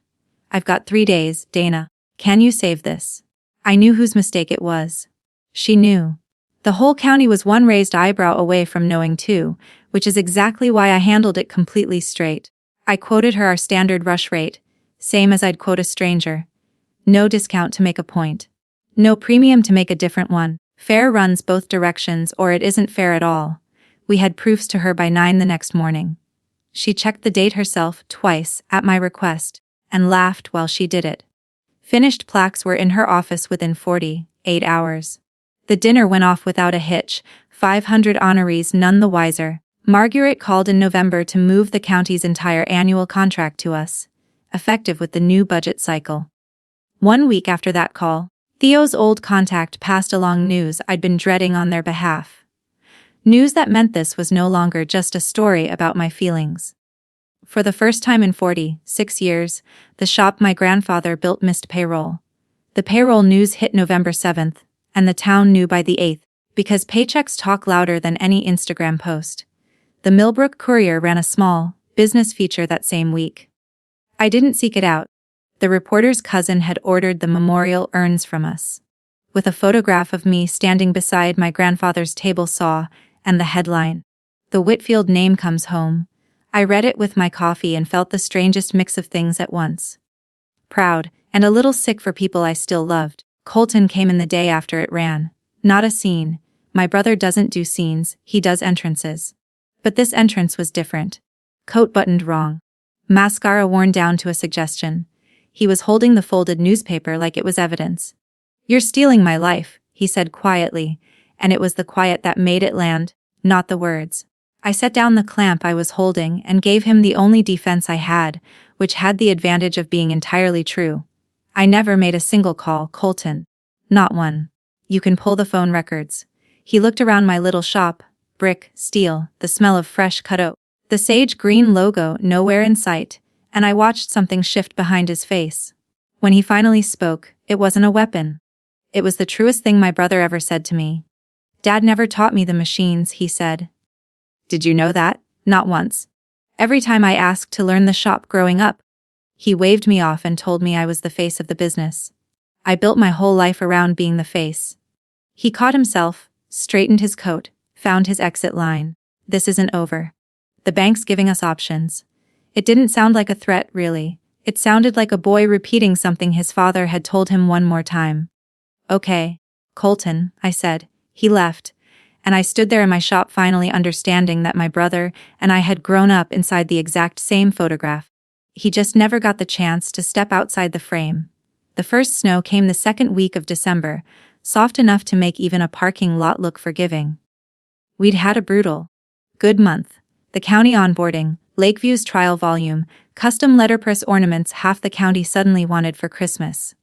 Speaker 1: "I've got 3 days, Dana. Can you save this?" I knew whose mistake it was. She knew. The whole county was one raised eyebrow away from knowing too, which is exactly why I handled it completely straight. I quoted her our standard rush rate, same as I'd quote a stranger. No discount to make a point. No premium to make a different one. Fair runs both directions or it isn't fair at all. We had proofs to her by 9 the next morning. She checked the date herself twice, at my request, and laughed while she did it. Finished plaques were in her office within 48 hours. The dinner went off without a hitch, 500 honorees none the wiser. Marguerite called in November to move the county's entire annual contract to us, effective with the new budget cycle. 1 week after that call, Theo's old contact passed along news I'd been dreading on their behalf. News that meant this was no longer just a story about my feelings. For the first time in 46 years, the shop my grandfather built missed payroll. The payroll news hit November 7th, and the town knew by the 8th, because paychecks talk louder than any Instagram post. The Millbrook Courier ran a small business feature that same week. I didn't seek it out. The reporter's cousin had ordered the memorial urns from us, with a photograph of me standing beside my grandfather's table saw, and the headline, "The Whitfield name comes home." I read it with my coffee and felt the strangest mix of things at once. Proud, and a little sick for people I still loved. Colton came in the day after it ran. Not a scene. My brother doesn't do scenes, he does entrances. But this entrance was different. Coat buttoned wrong. Mascara worn down to a suggestion. He was holding the folded newspaper like it was evidence. "You're stealing my life," he said quietly, and it was the quiet that made it land, not the words. I set down the clamp I was holding and gave him the only defense I had, which had the advantage of being entirely true. "I never made a single call, Colton. Not one. You can pull the phone records." He looked around my little shop. Brick, steel, the smell of fresh cut oak. The sage green logo nowhere in sight, and I watched something shift behind his face. When he finally spoke, it wasn't a weapon. It was the truest thing my brother ever said to me. "Dad never taught me the machines," he said. "Did you know that?" "Not once. Every time I asked to learn the shop growing up." He waved me off and told me I was the face of the business. I built my whole life around being the face. He caught himself, straightened his coat, found his exit line. "This isn't over. The bank's giving us options." It didn't sound like a threat, really. It sounded like a boy repeating something his father had told him one more time. "Okay, Colton," I said. He left, and I stood there in my shop finally understanding that my brother and I had grown up inside the exact same photograph. He just never got the chance to step outside the frame. The first snow came the second week of December, soft enough to make even a parking lot look forgiving. We'd had a brutal, good month. The county onboarding, Lakeview's trial volume, custom letterpress ornaments half the county suddenly wanted for Christmas.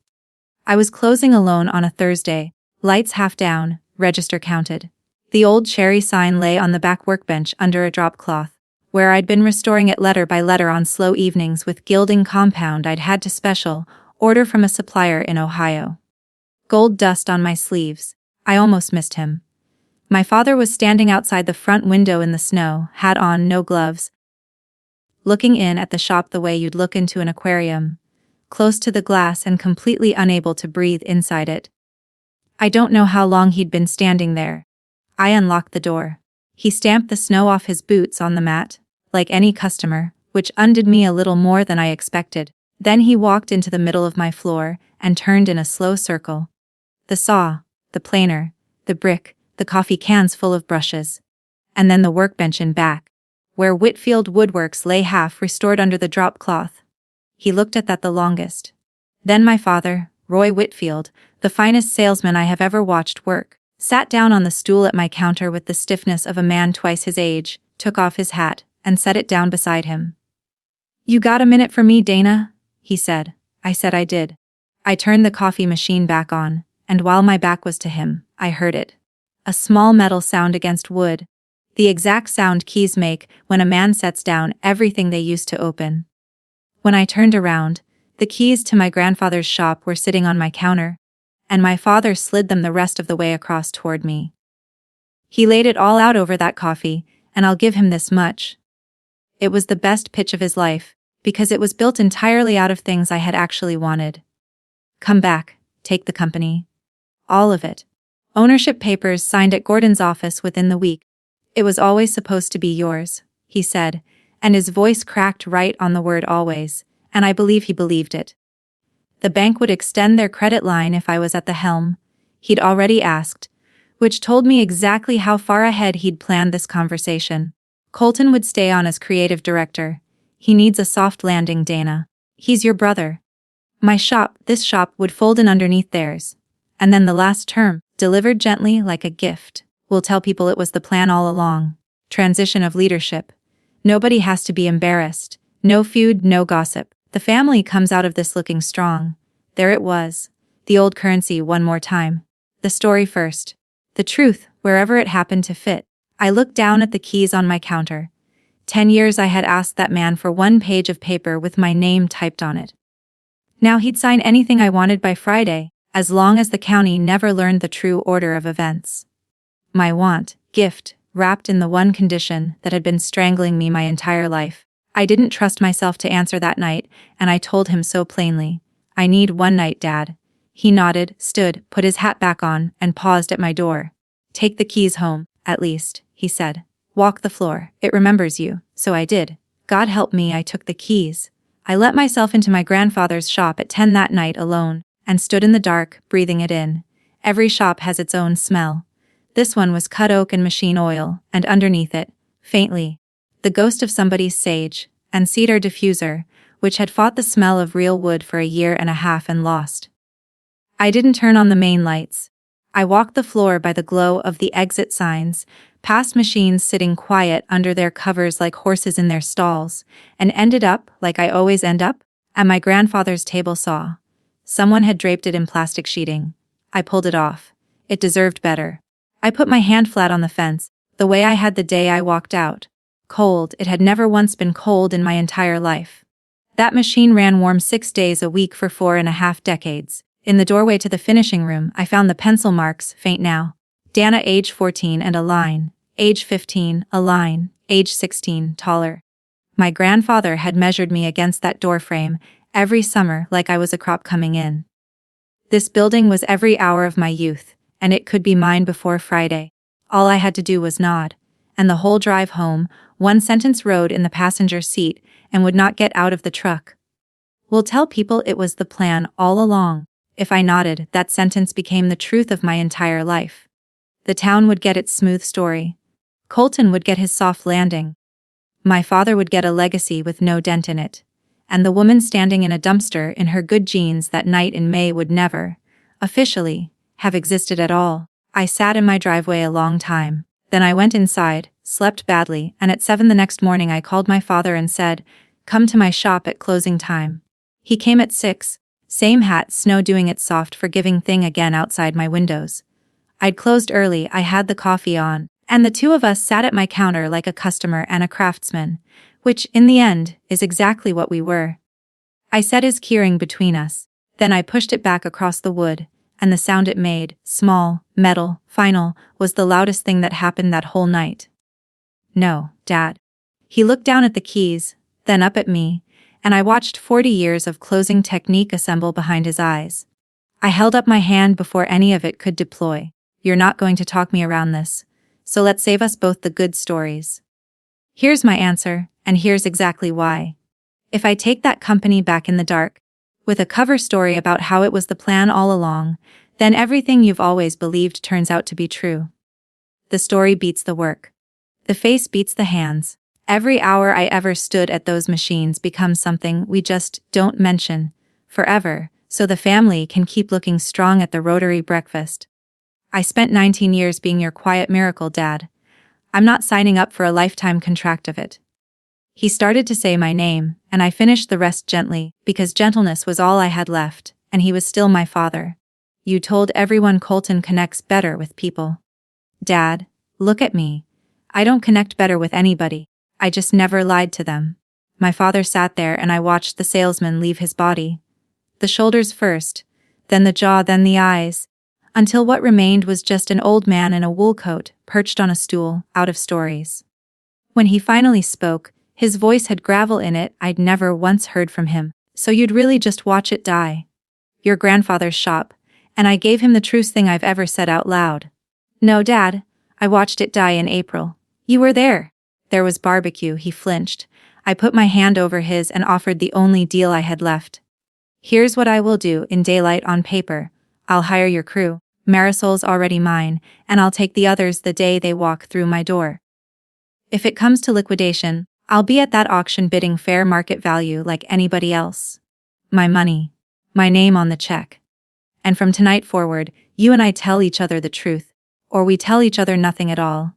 Speaker 1: I was closing alone on a Thursday, lights half down, register counted. The old cherry sign lay on the back workbench under a drop cloth, where I'd been restoring it letter by letter on slow evenings with gilding compound I'd had to special order from a supplier in Ohio. Gold dust on my sleeves. I almost missed him. My father was standing outside the front window in the snow, hat on, no gloves, looking in at the shop the way you'd look into an aquarium, close to the glass and completely unable to breathe inside it. I don't know how long he'd been standing there. I unlocked the door. He stamped the snow off his boots on the mat, like any customer, which undid me a little more than I expected. Then he walked into the middle of my floor and turned in a slow circle. The saw, the planer, the brick, the coffee cans full of brushes. And then the workbench in back, where Whitfield Woodworks lay half restored under the drop cloth. He looked at that the longest. Then my father, Roy Whitfield, the finest salesman I have ever watched work, sat down on the stool at my counter with the stiffness of a man twice his age, took off his hat, and set it down beside him. "You got a minute for me, Dana?" he said. I said I did. I turned the coffee machine back on, and while my back was to him, I heard it. A small metal sound against wood. The exact sound keys make when a man sets down everything they used to open. When I turned around, the keys to my grandfather's shop were sitting on my counter, and my father slid them the rest of the way across toward me. He laid it all out over that coffee, and I'll give him this much. It was the best pitch of his life, because it was built entirely out of things I had actually wanted. Come back, take the company. All of it. Ownership papers signed at Gordon's office within the week. It was always supposed to be yours, he said, and his voice cracked right on the word always, and I believe he believed it. The bank would extend their credit line if I was at the helm. He'd already asked, which told me exactly how far ahead he'd planned this conversation. Colton would stay on as creative director. He needs a soft landing, Dana. He's your brother. My shop, this shop, would fold in underneath theirs. And then the last term, delivered gently like a gift, will tell people it was the plan all along. Transition of leadership. Nobody has to be embarrassed. No feud, no gossip. The family comes out of this looking strong. There it was. The old currency one more time. The story first. The truth, wherever it happened to fit. I looked down at the keys on my counter. 10 years I had asked that man for one page of paper with my name typed on it. Now he'd sign anything I wanted by Friday, as long as the county never learned the true order of events. My want, gift, wrapped in the one condition that had been strangling me my entire life. I didn't trust myself to answer that night, and I told him so plainly. I need one night, Dad. He nodded, stood, put his hat back on, and paused at my door. Take the keys home, at least, he said. Walk the floor, it remembers you, so I did. God help me, I took the keys. I let myself into my grandfather's shop at 10 that night alone, and stood in the dark, breathing it in. Every shop has its own smell. This one was cut oak and machine oil, and underneath it, faintly, the ghost of somebody's sage and cedar diffuser, which had fought the smell of real wood for a year and a half and lost. I didn't turn on the main lights. I walked the floor by the glow of the exit signs, past machines sitting quiet under their covers like horses in their stalls, and ended up, like I always end up, at my grandfather's table saw. Someone had draped it in plastic sheeting. I pulled it off. It deserved better. I put my hand flat on the fence, the way I had the day I walked out. Cold, it had never once been cold in my entire life. That machine ran warm 6 days a week for 4.5 decades. In the doorway to the finishing room, I found the pencil marks, faint now. Dana, age 14 and a line. Age 15, a line. Age 16, taller. My grandfather had measured me against that doorframe every summer like I was a crop coming in. This building was every hour of my youth, and it could be mine before Friday. All I had to do was nod. And the whole drive home, one sentence rode in the passenger seat and would not get out of the truck. We'll tell people it was the plan all along. If I nodded, that sentence became the truth of my entire life. The town would get its smooth story. Colton would get his soft landing. My father would get a legacy with no dent in it. And the woman standing in a dumpster in her good jeans that night in May would never, officially, have existed at all. I sat in my driveway a long time. Then I went inside, slept badly, and at 7 the next morning I called my father and said, "Come to my shop at closing time." He came at 6, same hat, snow doing its soft forgiving thing again outside my windows. I'd closed early, I had the coffee on, and the two of us sat at my counter like a customer and a craftsman, which, in the end, is exactly what we were. I set his keyring between us, then I pushed it back across the wood, and the sound it made, small, metal, final, was the loudest thing that happened that whole night. "No, Dad." He looked down at the keys, then up at me, and I watched 40 years of closing technique assemble behind his eyes. I held up my hand before any of it could deploy. "You're not going to talk me around this, so let's save us both the good stories." Here's my answer, and here's exactly why. If I take that company back in the dark, with a cover story about how it was the plan all along, then everything you've always believed turns out to be true. The story beats the work. The face beats the hands. Every hour I ever stood at those machines becomes something we just don't mention forever, so the family can keep looking strong at the Rotary breakfast. I spent 19 years being your quiet miracle, Dad. I'm not signing up for a lifetime contract of it. He started to say my name, and I finished the rest gently, because gentleness was all I had left, and he was still my father. "You told everyone Colton connects better with people." Dad, look at me. I don't connect better with anybody. I just never lied to them. My father sat there and I watched the salesman leave his body. The shoulders first, then the jaw, then the eyes, until what remained was just an old man in a wool coat, perched on a stool, out of stories. When he finally spoke, his voice had gravel in it I'd never once heard from him. "So you'd really just watch it die?" "Your grandfather's shop," and I gave him the truest thing I've ever said out loud. "No, Dad, I watched it die in April. You were there." There was barbecue, he flinched. I put my hand over his and offered the only deal I had left. "Here's what I will do in daylight on paper. I'll hire your crew. Marisol's already mine, and I'll take the others the day they walk through my door. If it comes to liquidation, I'll be at that auction bidding fair market value like anybody else. My money. My name on the check. And from tonight forward, you and I tell each other the truth, or we tell each other nothing at all.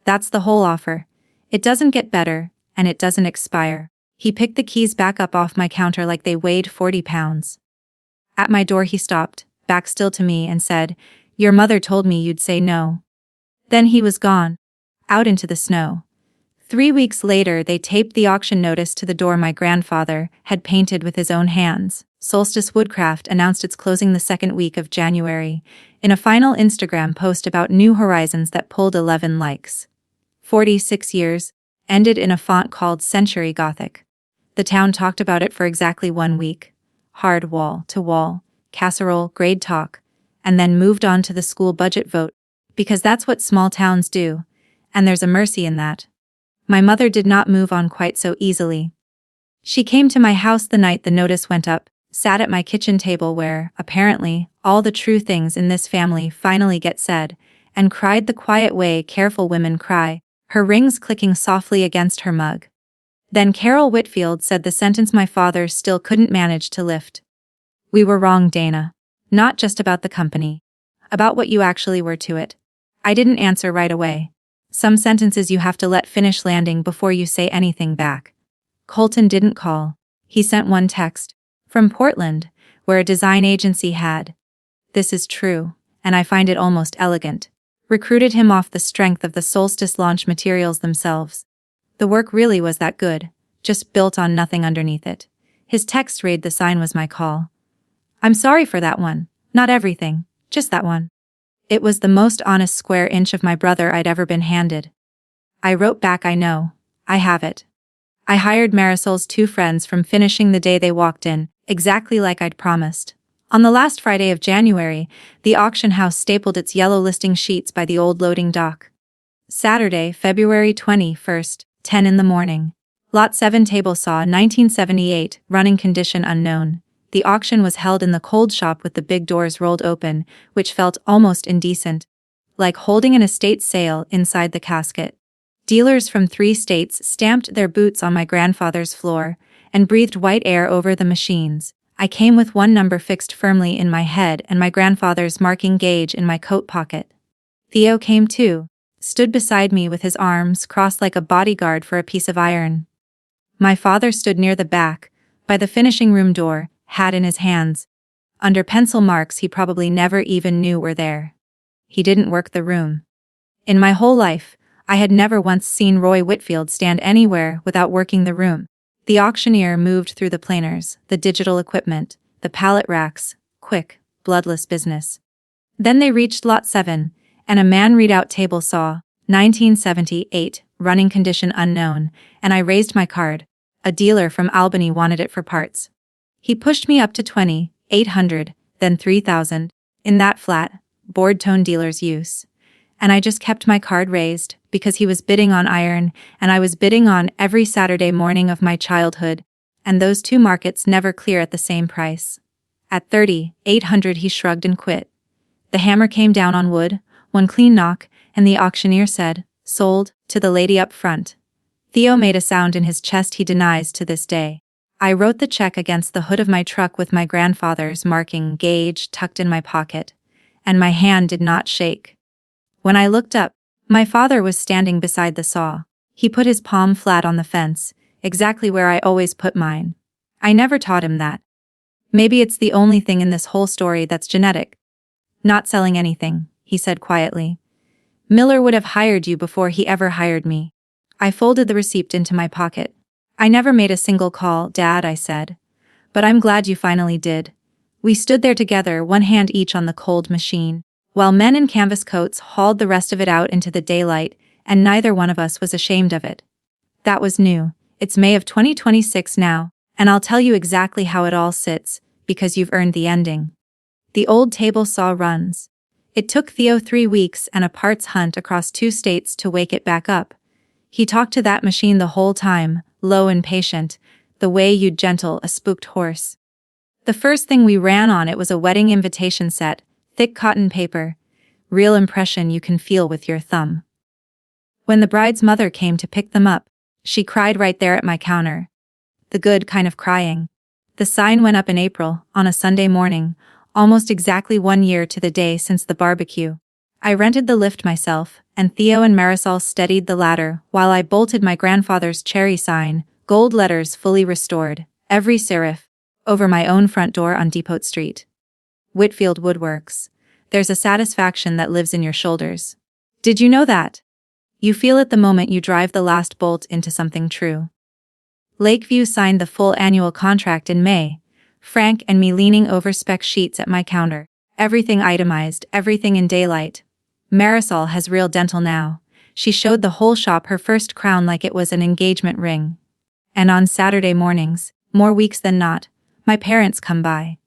Speaker 1: That's the whole offer. It doesn't get better, and it doesn't expire." He picked the keys back up off my counter like they weighed 40 pounds. At my door he stopped, back still to me, and said, "Your mother told me you'd say no." Then he was gone, out into the snow. 3 weeks later they taped the auction notice to the door my grandfather had painted with his own hands. Solstice Woodcraft announced its closing the second week of January, in a final Instagram post about New Horizons that pulled 11 likes. 46 years, ended in a font called Century Gothic. The town talked about it for exactly 1 week. Hard wall-to-wall, casserole, grade talk, and then moved on to the school budget vote, because that's what small towns do, and there's a mercy in that. My mother did not move on quite so easily. She came to my house the night the notice went up, sat at my kitchen table where, apparently, all the true things in this family finally get said, and cried the quiet way careful women cry, her rings clicking softly against her mug. Then Carol Whitfield said the sentence my father still couldn't manage to lift. "We were wrong, Dana. Not just about the company. About what you actually were to it." I didn't answer right away. Some sentences you have to let finish landing before you say anything back. Colton didn't call. He sent one text. From Portland, where a design agency had. This is true, and I find it almost elegant. Recruited him off the strength of the Solstice launch materials themselves. The work really was that good, just built on nothing underneath it. His text read the sign was my call. "I'm sorry for that one, not everything, just that one." It was the most honest square inch of my brother I'd ever been handed. I wrote back, "I know, I have it." I hired Marisol's 2 friends from finishing the day they walked in, exactly like I'd promised. On the last Friday of January, the auction house stapled its yellow listing sheets by the old loading dock. Saturday, February 21st, 10 in the morning. Lot 7 table saw 1978, running condition unknown. The auction was held in the cold shop with the big doors rolled open, which felt almost indecent. Like holding an estate sale inside the casket. Dealers from 3 states stamped their boots on my grandfather's floor and breathed white air over the machines. I came with one number fixed firmly in my head and my grandfather's marking gauge in my coat pocket. Theo came too, stood beside me with his arms crossed like a bodyguard for a piece of iron. My father stood near the back, by the finishing room door, hat in his hands. Under pencil marks he probably never even knew were there. He didn't work the room. In my whole life, I had never once seen Roy Whitfield stand anywhere without working the room. The auctioneer moved through the planers, the digital equipment, the pallet racks, quick, bloodless business. Then they reached Lot 7, and a man read out table saw, 1978, running condition unknown, and I raised my card. A dealer from Albany wanted it for parts. He pushed me up to 2,800, then 3,000, in that flat, board-tone dealer's use. And I just kept my card raised, because he was bidding on iron, and I was bidding on every Saturday morning of my childhood, and those 2 markets never clear at the same price. At 3,800 he shrugged and quit. The hammer came down on wood, one clean knock, and the auctioneer said, "Sold," to the lady up front. Theo made a sound in his chest he denies to this day. I wrote the check against the hood of my truck with my grandfather's marking gauge tucked in my pocket, and my hand did not shake. When I looked up, my father was standing beside the saw. He put his palm flat on the fence, exactly where I always put mine. I never taught him that. Maybe it's the only thing in this whole story that's genetic. "Not selling anything," he said quietly. "Miller would have hired you before he ever hired me." I folded the receipt into my pocket. "I never made a single call, Dad," I said. "But I'm glad you finally did." We stood there together, one hand each on the cold machine, while men in canvas coats hauled the rest of it out into the daylight, and neither one of us was ashamed of it. That was new. It's May of 2026 now, and I'll tell you exactly how it all sits, because you've earned the ending. The old table saw runs. It took Theo 3 weeks and a parts hunt across 2 states to wake it back up. He talked to that machine the whole time, low and patient, the way you'd gentle a spooked horse. The first thing we ran on it was a wedding invitation set, thick cotton paper, real impression you can feel with your thumb. When the bride's mother came to pick them up, she cried right there at my counter. The good kind of crying. The sign went up in April, on a Sunday morning, almost exactly 1 year to the day since the barbecue. I rented the lift myself, and Theo and Marisol steadied the ladder while I bolted my grandfather's cherry sign, gold letters fully restored, every serif, over my own front door on Depot Street. Whitfield Woodworks. There's a satisfaction that lives in your shoulders. Did you know that? You feel it the moment you drive the last bolt into something true. Lakeview signed the full annual contract in May, Frank and me leaning over spec sheets at my counter, everything itemized, everything in daylight. Marisol has real dental now. She showed the whole shop her first crown like it was an engagement ring. And on Saturday mornings, more weeks than not, my parents come by.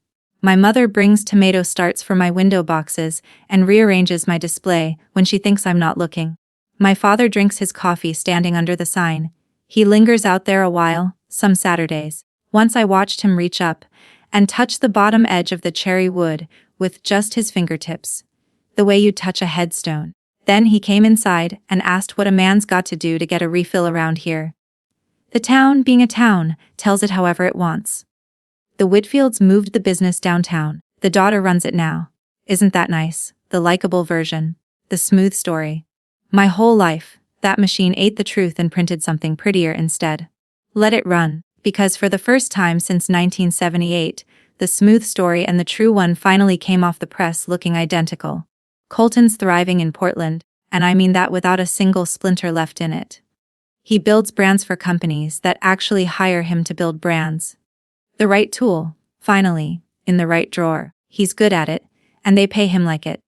Speaker 1: My mother brings tomato starts for my window boxes and rearranges my display when she thinks I'm not looking. My father drinks his coffee standing under the sign. He lingers out there a while, some Saturdays. Once I watched him reach up and touch the bottom edge of the cherry wood with just his fingertips, the way you touch a headstone. Then he came inside and asked what a man's got to do to get a refill around here. The town, being a town, tells it however it wants. The Whitfields moved the business downtown. The daughter runs it now. Isn't that nice? The likable version. The smooth story. My whole life, that machine ate the truth and printed something prettier instead. Let it run, because for the first time since 1978, the smooth story and the true one finally came off the press looking identical. Colton's thriving in Portland, and I mean that without a single splinter left in it. He builds brands for companies that actually hire him to build brands. The right tool, finally, in the right drawer. He's good at it, and they pay him like it.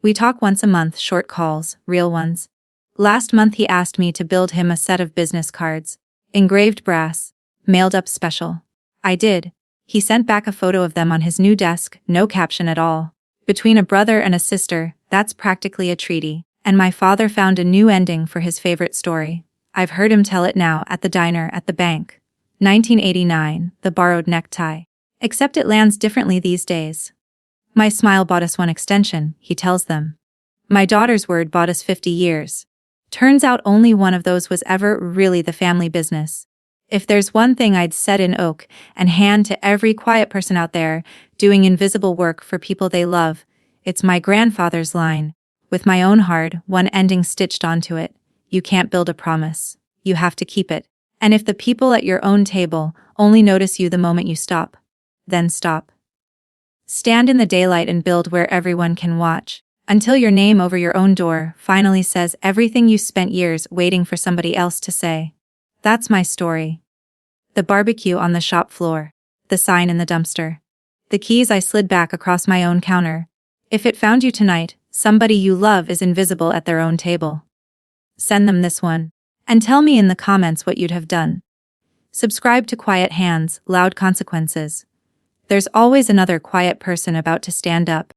Speaker 1: We talk once a month, short calls, real ones. Last month he asked me to build him a set of business cards, engraved brass, mailed up special. I did. He sent back a photo of them on his new desk, no caption at all. Between a brother and a sister, that's practically a treaty, and my father found a new ending for his favorite story. I've heard him tell it now at the diner at the bank. 1989, the borrowed necktie. Except it lands differently these days. My smile bought us one extension, he tells them. My daughter's word bought us 50 years. Turns out only one of those was ever really the family business. If there's one thing I'd set in oak and hand to every quiet person out there doing invisible work for people they love, it's my grandfather's line, with my own hard-won ending stitched onto it. You can't build a promise. You have to keep it. And if the people at your own table only notice you the moment you stop, then stop. Stand in the daylight and build where everyone can watch, until your name over your own door finally says everything you spent years waiting for somebody else to say. That's my story. The barbecue on the shop floor. The sign in the dumpster. The keys I slid back across my own counter. If it found you tonight, somebody you love is invisible at their own table. Send them this one. And tell me in the comments what you'd have done. Subscribe to Quiet Hands, Loud Consequences. There's always another quiet person about to stand up.